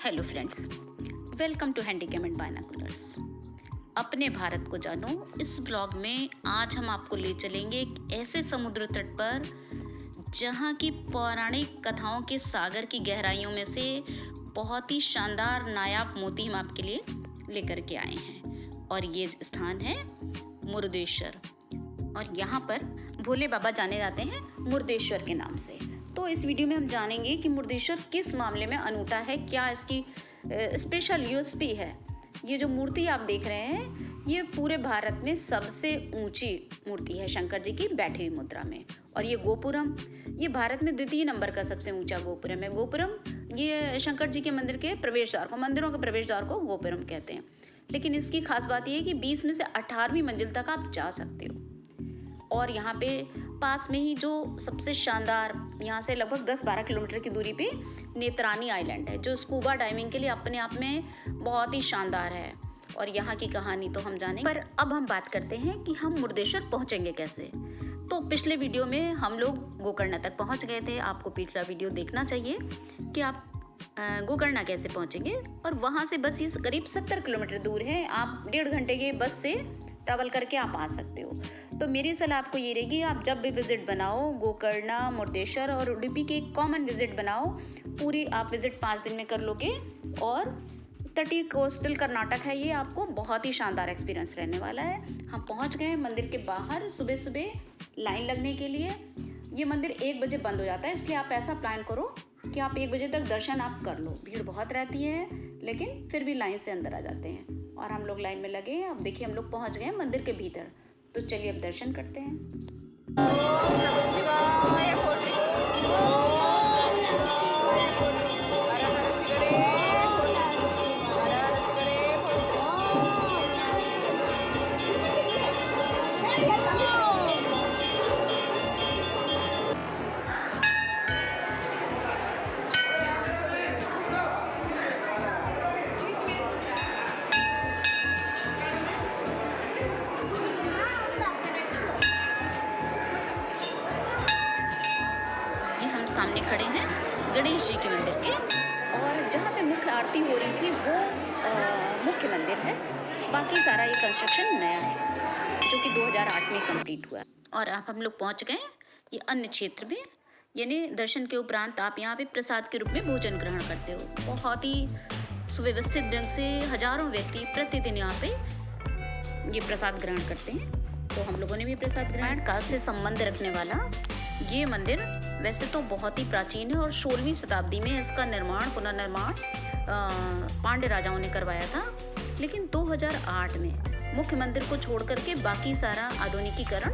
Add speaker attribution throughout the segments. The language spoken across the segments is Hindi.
Speaker 1: Hello friends, welcome to handycam and binoculars. अपने भारत को जानो। इस ब्लॉग में आज हम आपको ले चलेंगे एक ऐसे समुद्र तट पर जहाँ की पौराणिक कथाओं के सागर की गहराइयों में से बहुत ही शानदार नायाब मोती हम आपके लिए लेकर के आए हैं। और ये स्थान है मुर्देश्वर, और यहाँ पर भोले बाबा जाने जाते हैं मुर्देश्वर के नाम से। तो इस वीडियो में हम जानेंगे कि मुर्देश्वर किस मामले में अनूठा है, क्या इसकी स्पेशल यूएसपी है। ये जो मूर्ति आप देख रहे हैं ये पूरे भारत में सबसे ऊंची मूर्ति है शंकर जी की बैठी हुई मुद्रा में। और ये गोपुरम, ये भारत में द्वितीय नंबर का सबसे ऊंचा गोपुरम है। गोपुरम ये शंकर जी के मंदिर के प्रवेश द्वार को, मंदिरों के प्रवेश द्वार को गोपुरम कहते हैं। लेकिन इसकी खास बात यह है कि 20 में से 18वीं मंजिल तक आप जा सकते हो। और यहाँ पे पास में ही जो सबसे शानदार, यहाँ से लगभग 10-12 किलोमीटर की दूरी पे नेत्रानी आइलैंड है, जो स्कूबा डाइविंग के लिए अपने आप में बहुत ही शानदार है। और यहाँ की कहानी तो हम जानेंगे, पर अब हम बात करते हैं कि हम मुर्देश्वर पहुँचेंगे कैसे। तो पिछले वीडियो में हम लोग गोकर्ण तक पहुँच गए थे। आपको पिछला वीडियो देखना चाहिए कि आप गोकर्ण कैसे पहुँचेंगे। और वहाँ से बस ये करीब 70 किलोमीटर दूर है। आप 1.5 घंटे के बस से ट्रैवल करके आप आ सकते हो। तो मेरी सलाह आपको ये रहेगी, आप जब भी विजिट बनाओ गोकर्ण, मुर्देश्वर और उडुपी के एक कॉमन विजिट बनाओ। पूरी आप विजिट 5 दिन में कर लोगे। और तटीय कोस्टल कर्नाटक है ये, आपको बहुत ही शानदार एक्सपीरियंस रहने वाला है। हम पहुंच गए मंदिर के बाहर। सुबह सुबह लाइन लगने के लिए, ये मंदिर 1 बजे बंद हो जाता है, इसलिए आप ऐसा प्लान करो कि आप 1 बजे तक दर्शन आप कर लो। भीड़ बहुत रहती है लेकिन फिर भी लाइन से अंदर आ जाते हैं। और हम लोग लाइन में लगे। अब देखिए हम लोग पहुंच गए मंदिर के भीतर। तो चलिए अब दर्शन करते हैं। सामने खड़े हैं गणेश जी के मंदिर के, और जहाँ पे मुख्य आरती हो रही थी वो मुख्य मंदिर है। बाकी सारा ये कंस्ट्रक्शन नया है जो कि 2008 में कंप्लीट हुआ। और अब हम लोग पहुँच गए ये अन्य क्षेत्र में। यानी दर्शन के उपरांत आप यहाँ पे प्रसाद के रूप में भोजन ग्रहण करते हो। बहुत ही सुव्यवस्थित ढंग से हजारों व्यक्ति प्रतिदिन यहाँ पे ये प्रसाद ग्रहण करते हैं। तो हम लोगों ने भी प्रसाद ग्रहण। काल से संबंध रखने वाला ये मंदिर वैसे तो बहुत ही प्राचीन है और 16वीं शताब्दी में इसका पुनर्निर्माण पांड्य राजाओं ने करवाया था। लेकिन 2008 में मुख्य मंदिर को छोड़ करके बाकी सारा आधुनिकीकरण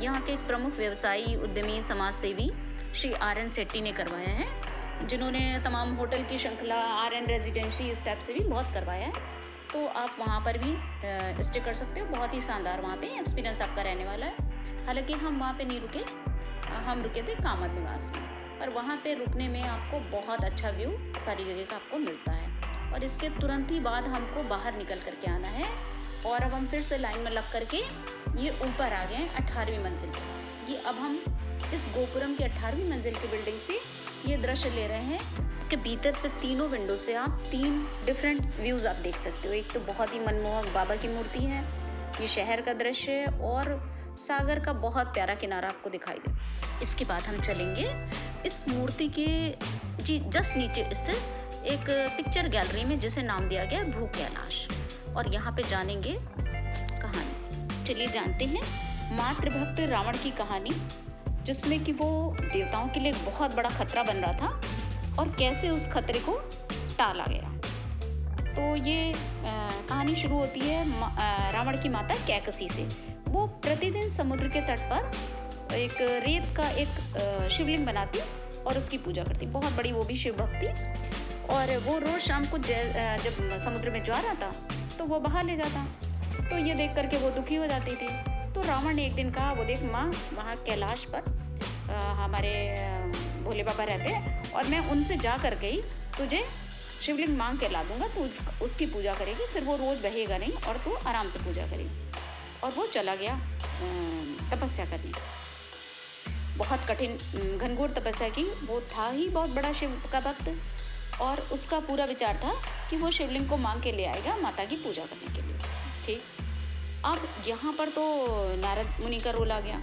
Speaker 1: यहाँ के एक प्रमुख व्यवसायी, उद्यमी, समाजसेवी श्री RN सेट्टी ने करवाया है, जिन्होंने तमाम होटल की श्रृंखला RN रेजिडेंसी इस टाइप से भी बहुत करवाया है। तो आप वहाँ पर भी स्टे कर सकते हो। बहुत ही शानदार वहाँ पे एक्सपीरियंस आपका रहने वाला है। हालांकि हम वहाँ पे नहीं रुके, हम रुके थे कामत निवास में, पर वहाँ पे रुकने में आपको बहुत अच्छा व्यू सारी जगह का आपको मिलता है। और इसके तुरंत ही बाद हमको बाहर निकल करके आना है। और अब हम फिर से लाइन में लग करके ये ऊपर आ गए 18वीं मंजिल पर। ये अब हम इस गोपुरम की 18वीं मंजिल की बिल्डिंग से ये दृश्य ले रहे हैं। इसके भीतर से तीनों विंडो से आप 3 डिफरेंट व्यूज़ आप देख सकते हो। एक तो बहुत ही मनमोहक बाबा की मूर्ति है, ये शहर का दृश्य है, और सागर का बहुत प्यारा किनारा आपको दिखाई दे। इसके बाद हम चलेंगे इस मूर्ति के जस्ट नीचे स्थित एक पिक्चर गैलरी में, जिसे नाम दिया गया भू कैलाश। और यहाँ पे जानेंगे कहानी। चलिए जानते हैं मातृभक्त रावण की कहानी, जिसमें कि वो देवताओं के लिए एक बहुत बड़ा खतरा बन रहा था और कैसे उस खतरे को टाला गया। तो ये कहानी शुरू होती है रावण की माता कैकसी से। वो प्रतिदिन समुद्र के तट पर एक रेत का एक शिवलिंग बनाती और उसकी पूजा करती, बहुत बड़ी वो भी शिव भक्ति। और वो रोज़ शाम को जब समुद्र में ज्वार आता तो वो बहा ले जाता। तो ये देख करके वो दुखी हो जाती थी। तो रावण ने एक दिन कहा, वो देख माँ, वहाँ कैलाश पर हमारे भोले बाबा रहते हैं और मैं उनसे जा करके ही तुझे शिवलिंग मांग के ला दूंगा। तू उसकी पूजा करेगी, फिर वो रोज़ बहेगा नहीं और तू आराम से पूजा करेगी। और वो चला गया तपस्या करने। बहुत कठिन घनघोर तपस्या की। वो था ही बहुत बड़ा शिव का भक्त। और उसका पूरा विचार था कि वो शिवलिंग को मांग के ले आएगा माता की पूजा करने के लिए। ठीक, अब यहाँ पर तो नारद मुनि का रोल आ गया।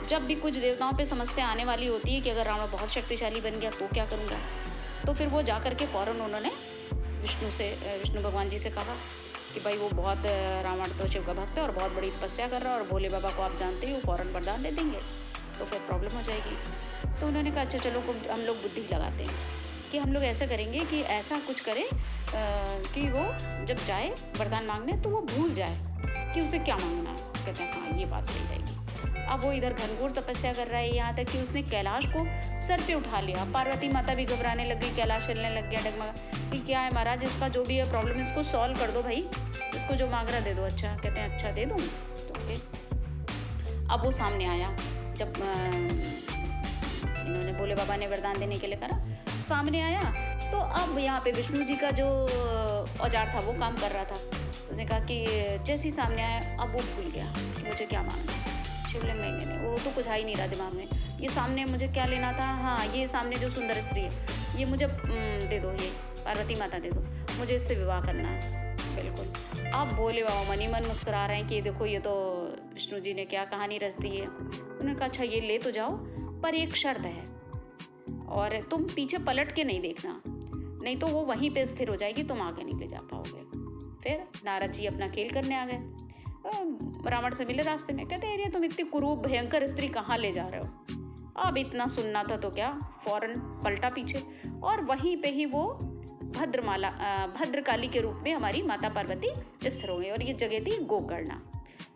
Speaker 1: जब भी कुछ देवताओं पे समस्या आने वाली होती है कि अगर रावण बहुत शक्तिशाली बन गया तो क्या करूँगा, तो फिर वो जा करके फ़ौरन उन्होंने विष्णु भगवान जी से कहा कि भाई वो बहुत रावण तो शिव का भक्त है और बहुत बड़ी तपस्या कर रहा है और भोले बाबा को आप जानते ही हो, फ़ौरन वरदान दे देंगे तो फिर प्रॉब्लम हो जाएगी। तो उन्होंने कहा अच्छा चलो हम लोग बुद्धि लगाते हैं कि हम लोग ऐसा करेंगे कि ऐसा कुछ करें कि वो जब जाए वरदान मांगने तो वो भूल जाए कि उसे क्या मांगना है। कहते हैं हाँ ये बात सही रहेगी। अब वो इधर घनघोर तपस्या कर रहा है, यहाँ तक कि उसने कैलाश को सर पे उठा लिया। पार्वती माता भी घबराने लग गई, कैलाश हिलने लग गया डगमगा कि क्या है महाराज, इसका जो भी है प्रॉब्लम इसको सॉल्व कर दो भाई, इसको जो मांग रहा दे दो। अच्छा, कहते हैं अच्छा दे दूँ तो ओके। अब वो सामने आया, जब इन्होंने भोले बाबा ने वरदान देने के लिए करा, सामने आया तो अब यहाँ पे विष्णु जी का जो औजार था वो काम कर रहा था। उसने कहा कि जैसे ही सामने आया अब वो भूल गया कि मुझे क्या मांगना है। शिवलिंग नहीं, वो तो कुछ आ ही नहीं रहा दिमाग में। ये सामने मुझे क्या लेना था, हाँ ये सामने जो सुंदर स्त्री है ये मुझे दे दो, ये पार्वती माता दे दो, मुझे इससे विवाह करना है। बिल्कुल। अब भोले बाबा मनी मन मुस्कुरा रहे हैं कि देखो ये तो विष्णु जी ने क्या कहानी रच दी है। उन्होंने कहा अच्छा ये ले तो जाओ, पर एक शर्त है और तुम पीछे पलट के नहीं देखना, नहीं तो वो वहीं पे स्थिर हो जाएगी, तुम आगे नहीं ले जा पाओगे। फिर नारद जी अपना खेल करने आ गए। रावण से मिले रास्ते में, कहते अरे तुम इतनी कुरूप भयंकर स्त्री कहाँ ले जा रहे हो। अब इतना सुनना था तो क्या, फौरन पलटा पीछे और वहीं पे ही वो भद्रकाली के रूप में हमारी माता पार्वती स्थिर हो गई और ये जगह थी गोकर्णा।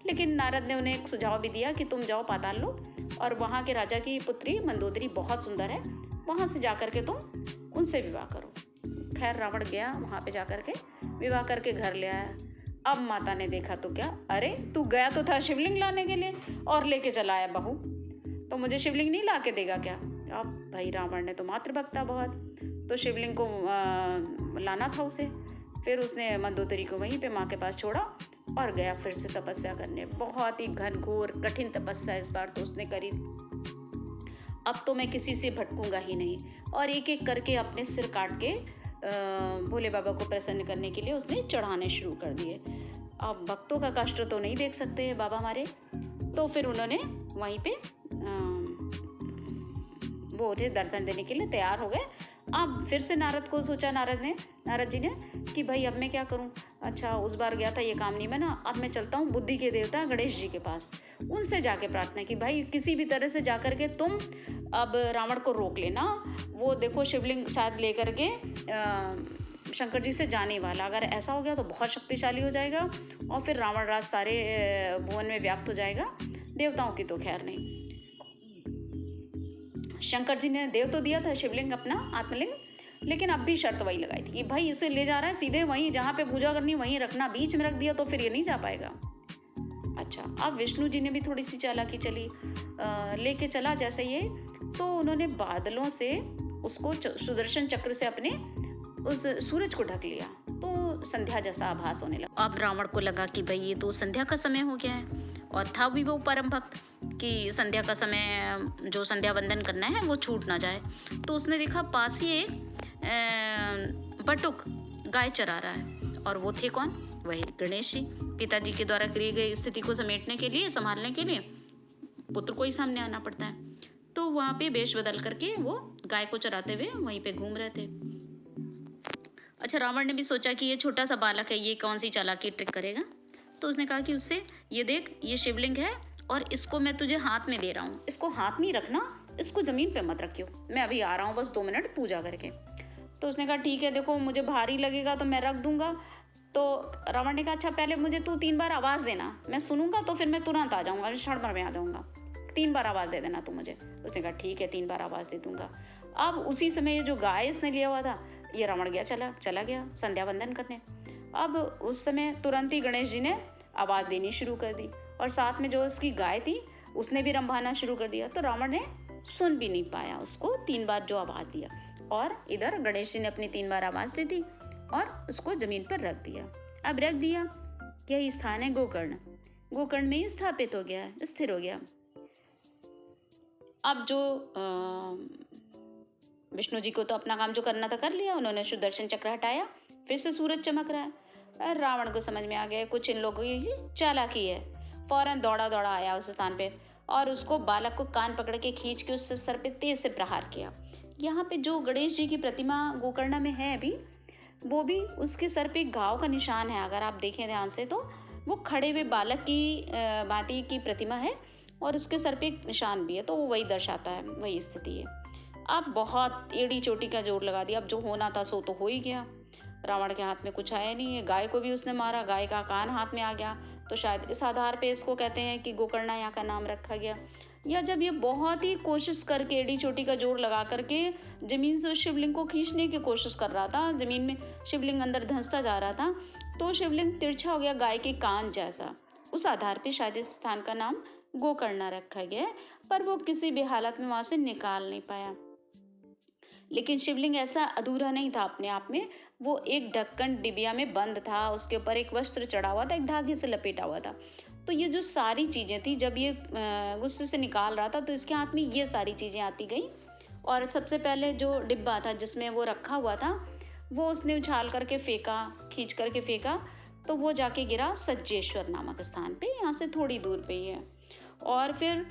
Speaker 1: लेकिन नारद ने उन्हें एक सुझाव भी दिया कि तुम जाओ पाताल लोक और वहाँ के राजा की पुत्री मंदोदरी बहुत सुंदर है, वहाँ से जा कर के तुम उनसे विवाह करो। खैर रावण गया, वहाँ पे जा कर के विवाह करके घर ले आया। अब माता ने देखा तो क्या, अरे तू गया तो था शिवलिंग लाने के लिए और लेके चला आया बहू, तो मुझे शिवलिंग नहीं ला के देगा क्या। अब भाई रावण ने तो मातृभक्त था बहुत, तो शिवलिंग को लाना था उसे। फिर उसने मंदोदरी को वहीं पे माँ के पास छोड़ा और गया फिर से तपस्या करने। बहुत ही घनघोर कठिन तपस्या इस बार तो उसने करी। अब तो मैं किसी से भटकूंगा ही नहीं, और एक एक करके अपने सिर काट के भोले बाबा को प्रसन्न करने के लिए उसने चढ़ाने शुरू कर दिए। अब भक्तों का कष्ट तो नहीं देख सकते बाबा हमारे, तो फिर उन्होंने वहीं पे वो उन्हें दर्शन देने के लिए तैयार हो गए। अब फिर से नारद को सोचा नारद जी ने कि भाई अब मैं क्या करूं। अच्छा उस बार गया था ये काम नहीं बना, अब मैं चलता हूँ बुद्धि के देवता गणेश जी के पास, उनसे जाके प्रार्थना की भाई किसी भी तरह से जाकर के तुम अब रावण को रोक लेना। वो देखो शिवलिंग शायद लेकर के शंकर जी से जाने वाला, अगर ऐसा हो गया तो बहुत शक्तिशाली हो जाएगा और फिर रावण राज सारे भुवन में व्याप्त हो जाएगा। देवताओं की तो खैर नहीं। शंकर जी ने देव तो दिया था शिवलिंग अपना आत्मलिंग, लेकिन अब भी शर्त वही लगाई थी कि भाई इसे ले जा रहा है सीधे वहीं जहाँ पे पूजा करनी वहीं रखना, बीच में रख दिया तो फिर ये नहीं जा पाएगा। अच्छा अब विष्णु जी ने भी थोड़ी सी चालाकी चली, लेके चला जैसे ये, तो उन्होंने बादलों से उसको सुदर्शन चक्र से अपने उस सूरज को ढक लिया, तो संध्या जैसा आभास होने लगा। अब रावण को लगा कि भाई ये तो संध्या का समय हो गया है, और था भी वो परम भक्त कि संध्या का समय जो संध्या वंदन करना है वो छूट ना जाए। तो उसने देखा पास ही एक बटुक गाय चरा रहा है, और वो थे कौन, वही गणेश जी। पिताजी के द्वारा करी गई स्थिति को समेटने के लिए, संभालने के लिए पुत्र को ही सामने आना पड़ता है। तो वहाँ पे वेश बदल करके वो गाय को चराते हुए वहीं पे घूम रहे थे। अच्छा रावण ने भी सोचा कि ये छोटा सा बालक है, ये कौन सी चालाकी ट्रिक करेगा, तो उसने कहा कि उससे ये देख ये शिवलिंग है और इसको मैं तुझे हाथ में दे रहा हूँ, इसको हाथ में ही रखना, इसको ज़मीन पे मत रखियो, मैं अभी आ रहा हूँ बस 2 मिनट पूजा करके। तो उसने कहा ठीक है, देखो मुझे भारी लगेगा तो मैं रख दूंगा। तो रावण ने कहा अच्छा पहले मुझे तू 3 बार आवाज़ देना, मैं सुनूंगा तो फिर मैं तुरंत आ जाऊँगा, क्षण भर में आ जाऊँगा, 3 बार आवाज़ दे देना तू मुझे। उसने कहा ठीक है 3 बार आवाज़ दे दूंगा। अब उसी समय ये जो गाय इसने लिया हुआ था, ये रावण गया चला गया संध्या वंदन करने। अब उस समय तुरंत ही गणेश जी ने आवाज़ देनी शुरू कर दी, और साथ में जो उसकी गाय थी उसने भी रंभाना शुरू कर दिया। तो रावण ने सुन भी नहीं पाया उसको 3 बार जो आवाज़ दिया, और इधर गणेश जी ने अपनी 3 बार आवाज़ दे दी और उसको ज़मीन पर रख दिया। अब रख दिया, यही स्थान है गोकर्ण, गोकर्ण में ही स्थापित हो गया, स्थिर हो गया। अब जो विष्णु जी को तो अपना काम जो करना था कर लिया, उन्होंने सुदर्शन चक्र हटाया, फिर से सूरज चमक रहा है। रावण को समझ में आ गया कुछ इन लोगों की चालाकी है। फौरन दौड़ा दौड़ा आया उस स्थान पे और उसको बालक को कान पकड़ के खींच के उससे सर पे तेज से प्रहार किया। यहाँ पे जो गणेश जी की प्रतिमा गोकर्णा में है अभी, वो भी उसके सर पे घाव का निशान है। अगर आप देखें ध्यान से तो वो खड़े हुए बालक की भांति की प्रतिमा है और उसके सर पे एक निशान भी है, तो वो वही दर्शाता है, वही स्थिति है। अब बहुत एड़ी चोटी का जोर लगा दिया, अब जो होना था सो तो हो ही गया। रावण के हाथ में कुछ आया नहीं है, गाय को भी उसने मारा, गाय का कान हाथ में आ गया, तो शायद इस आधार पे इसको कहते हैं कि गोकर्णा यहाँ का नाम रखा गया। या जब ये बहुत ही कोशिश करके एड़ी चोटी का जोर लगा करके जमीन से उस शिवलिंग को खींचने की कोशिश कर रहा था, जमीन में शिवलिंग अंदर धंसता जा रहा था, तो शिवलिंग तिरछा हो गया गाय के कान जैसा। उस आधार पे शायद इस स्थान का नाम गोकर्णा रखा गया है, पर वो किसी भी हालत में वहां से निकाल नहीं पाया। लेकिन शिवलिंग ऐसा अधूरा नहीं था अपने आप में, वो एक ढक्कन डिबिया में बंद था, उसके ऊपर एक वस्त्र चढ़ा हुआ था, एक धागे से लपेटा हुआ था। तो ये जो सारी चीज़ें थी, जब ये गुस्से से निकाल रहा था तो इसके हाथ में ये सारी चीज़ें आती गई। और सबसे पहले जो डिब्बा था जिसमें वो रखा हुआ था, वो उसने उछाल करके फेंका, खींच करके फेंका, तो वो जाके गिरा सज्जेश्वर नामक स्थान पे, यहाँ से थोड़ी दूर पे ही है। और फिर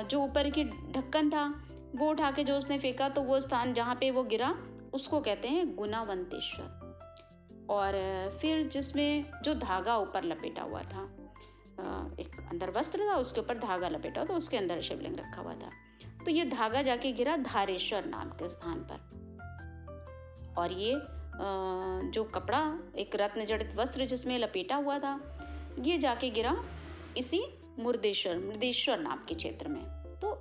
Speaker 1: जो ऊपर की ढक्कन था वो उठा के जो उसने फेंका, तो वो स्थान जहाँ पे वो गिरा उसको कहते हैं गुणावंतेश्वर। और फिर जिसमें जो धागा ऊपर लपेटा हुआ था, एक अंदर वस्त्र था, उसके ऊपर धागा लपेटा हुआ था, उसके अंदर शिवलिंग रखा हुआ था, तो ये धागा जाके गिरा धारेश्वर नाम के स्थान पर। और ये जो कपड़ा, एक रत्न जड़ित वस्त्र जिसमें लपेटा हुआ था, ये जाके गिरा इसी मृदेश्वर नाम के क्षेत्र में। तो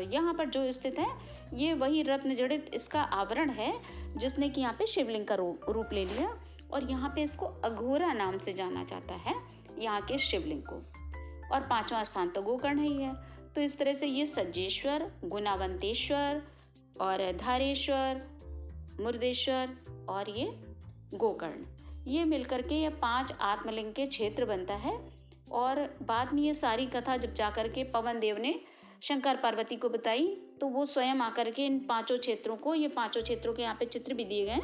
Speaker 1: यहाँ पर जो स्थित है ये वही रत्न जड़ित इसका आवरण है जिसने कि यहाँ पे शिवलिंग का रूप ले लिया, और यहाँ पे इसको अघोरा नाम से जाना जाता है यहाँ के शिवलिंग को। और पांचवा स्थान तो गोकर्ण ही है। तो इस तरह से ये सज्जेश्वर, गुणावंतेश्वर और धारेश्वर, मुर्देश्वर और ये गोकर्ण, ये मिलकर के ये 5 आत्मलिंग के क्षेत्र बनता है। और बाद में ये सारी कथा जब जाकर के पवन देव ने शंकर पार्वती को बताई, तो वो स्वयं आकर के इन 5 क्षेत्रों को, ये 5 क्षेत्रों के यहाँ पे चित्र भी दिए गए,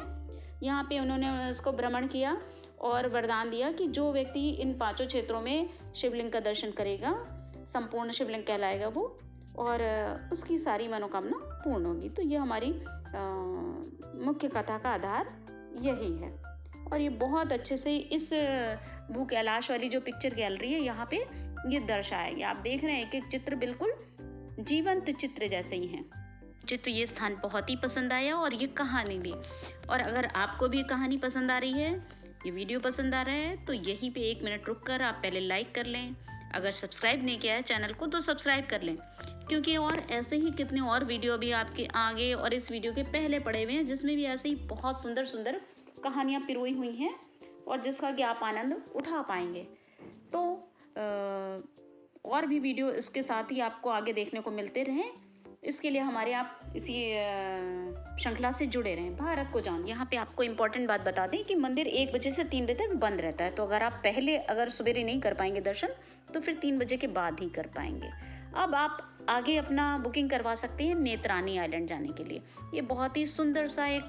Speaker 1: यहाँ पे उन्होंने उसको भ्रमण किया और वरदान दिया कि जो व्यक्ति इन 5 क्षेत्रों में शिवलिंग का दर्शन करेगा, संपूर्ण शिवलिंग कहलाएगा वो, और उसकी सारी मनोकामना पूर्ण होगी। तो ये हमारी मुख्य कथा का आधार यही है। और ये बहुत अच्छे से इस भू कैलाश वाली जो पिक्चर गैलरी है यहाँ पे ये दर्शाया गया। आप देख रहे हैं एक एक चित्र बिल्कुल जीवंत चित्र जैसे ही हैं। मुझे तो ये स्थान बहुत ही पसंद आया और ये कहानी भी। और अगर आपको भी कहानी पसंद आ रही है, ये वीडियो पसंद आ रहा है, तो यहीं पे 1 मिनट रुक कर आप पहले लाइक कर लें। अगर सब्सक्राइब नहीं किया है चैनल को तो सब्सक्राइब कर लें, क्योंकि और ऐसे ही कितने और वीडियो भी आपके आगे और इस वीडियो के पहले पड़े हुए हैं, जिसमें भी ऐसे ही बहुत सुंदर सुंदर कहानियाँ पिरोई हुई हैं और जिसका कि आप आनंद उठा पाएंगे। तो और भी वीडियो इसके साथ ही आपको आगे देखने को मिलते रहें, इसके लिए हमारे आप इसी श्रृंखला से जुड़े रहें। भारत को जान, यहाँ पे आपको इम्पोर्टेंट बात बता दें कि मंदिर 1 बजे से 3 बजे तक बंद रहता है। तो अगर आप पहले अगर सवेरे नहीं कर पाएंगे दर्शन, तो फिर 3 बजे के बाद ही कर पाएंगे। अब आप आगे अपना बुकिंग करवा सकते हैं नेत्रानी आइलैंड जाने के लिए। ये बहुत ही सुंदर सा एक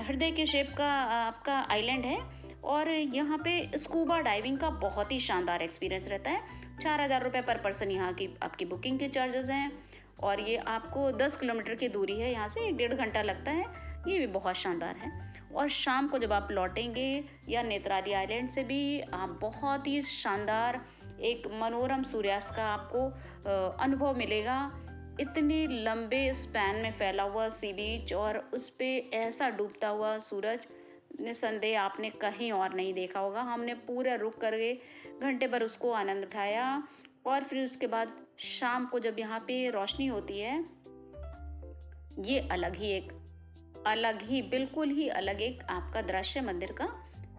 Speaker 1: हृदय के शेप का आपका आइलैंड है, और यहाँ पे स्कूबा डाइविंग का बहुत ही शानदार एक्सपीरियंस रहता है। 4000 रुपये पर पर्सन यहाँ की आपकी बुकिंग के चार्जेस हैं, और ये आपको 10 किलोमीटर की दूरी है, यहाँ से 1-1.5 घंटा लगता है। ये भी बहुत शानदार है। और शाम को जब आप लौटेंगे या नेत्राली आइलैंड से भी, आप बहुत ही शानदार एक मनोरम सूर्यास्त का आपको अनुभव मिलेगा। इतने लंबे स्पैन में फैला हुआ सी बीच और उस पर ऐसा डूबता हुआ सूरज, निसंदेह आपने कहीं और नहीं देखा होगा। हमने पूरा रुक करके घंटे भर उसको आनंद उठाया। और फिर उसके बाद शाम को जब यहाँ पे रोशनी होती है, ये अलग ही बिल्कुल ही अलग एक आपका दृश्य मंदिर का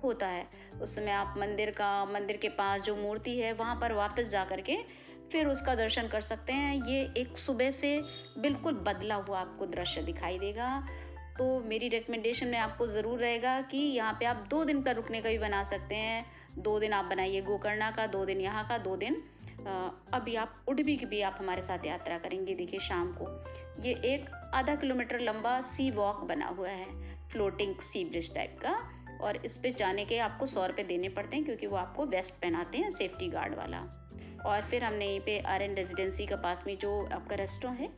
Speaker 1: होता है। उस समय आप मंदिर के पास जो मूर्ति है वहाँ पर वापस जा कर के फिर उसका दर्शन कर सकते हैं। ये एक सुबह से बिल्कुल बदला हुआ आपको दृश्य दिखाई देगा। तो मेरी रिकमेंडेशन में आपको ज़रूर रहेगा कि यहाँ पे आप 2 दिन का रुकने का भी बना सकते हैं। 2 दिन आप बनाइए गोकर्णा का, 2 दिन यहाँ का, 2 दिन अभी आप उडुपी की भी आप हमारे साथ यात्रा करेंगे। देखिए शाम को ये एक आधा किलोमीटर लंबा सी वॉक बना हुआ है, फ्लोटिंग सी ब्रिज टाइप का। और इस पे जाने के आपको 100 रुपये देने पड़ते हैं, क्योंकि वो आपको वेस्ट पहनाते हैं सेफ्टी गार्ड वाला। और फिर हमने यहीं पे आर्यन रेजिडेंसी का पास में जो आपका रेस्टोरेंट है,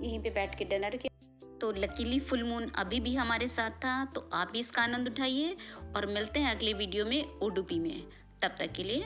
Speaker 1: यहीं पे बैठ के डिनर किया। तो लकीली फुल मून अभी भी हमारे साथ था, तो आप भी इसका आनंद उठाइए और मिलते हैं अगले वीडियो में उडुपी में। तब तक के लिए